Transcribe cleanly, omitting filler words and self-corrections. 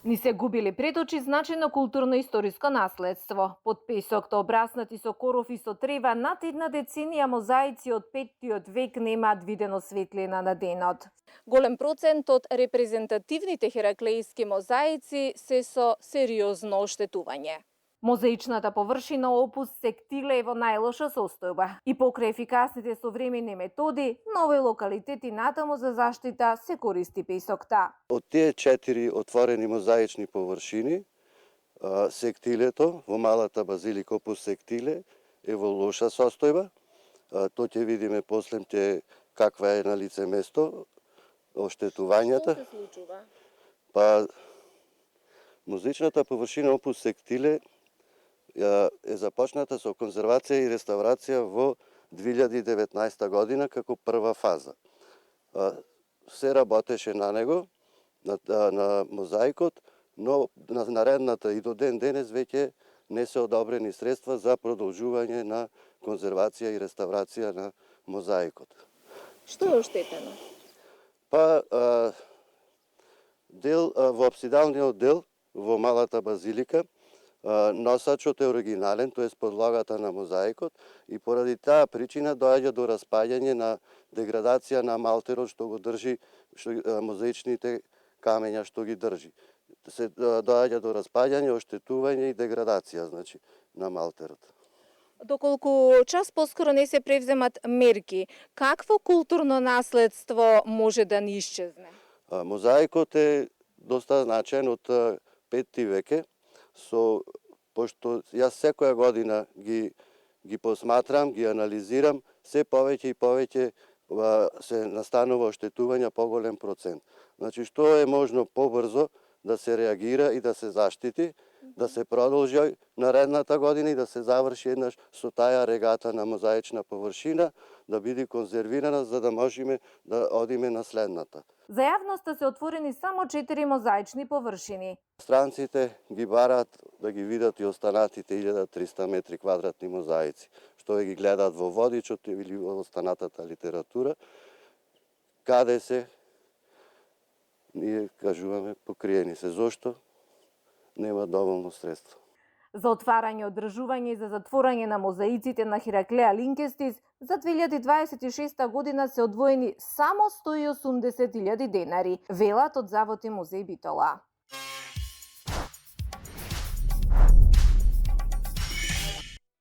Ни се губили пред очи значајно културно-историско наследство. Под песокто обраснати со коров и со трева, над една деценија мозаици од 5 век немаат видено светлина на денот. Голем процент од репрезентативните хераклеиски мозаици се со сериозно оштетување. Мозаичната површина опус сектиле е во најлоша состојба и покрај ефикасните современи методи, на овој локалитет и натаму за заштита се користи песокта. Од тие 4 отворени мозаични површини, сектилето во малата базилика опус сектиле е во лоша состојба. То ќе видиме после каква е на лице место оштетувањата. Што се случува? Па мозаичната површина опус сектиле е започната со конзервација и реставрација во 2019 година како прва фаза. Се работеше на него, на мозаикот, но на наредната и до ден денес веќе не се одобрени средства за продолжување на конзервација и реставрација на мозаикот. Што е оштетено? Па во апсидалниот дел во малата базилика носачот е оригинален, тоа е подлогата на мозаикот, и поради таа причина доаѓа до распаѓање на деградација на малтерот што го држи мозаичните камења што ги држи. Се доаѓа до распаѓање, оштетување и деградација, значи, на малтерот. Доколку час поскоро не се превземат мерки, какво културно наследство може да ни исчезне? Мозаикот е доста значаен од 5 веке, пошто јас секоја година ги посматрам, ги анализирам, се повеќе и повеќе се настанува оштетување поголем процент. Значи, што е можно побрзо да се реагира и да се заштити, да се продолжи наредната година и да се заврши еднаш со таа регата на мозаична површина, да биде конзервирана за да можеме да одиме на следната. За јавноста се отворени само 4 мозаични површини. Странците ги бараат да ги видат и останатите 1300 метри квадратни мозаици, што ги гледаат во водичот или во останатата литература, каде се, ние кажуваме, покриени се. Зошто? Нема доволно средства. За отварање, одржување и за затворање на мозаиците на Хераклеа Линкестис за 2026 година се одвоени само 180.000 денари, велат од Завод и музеј Битола.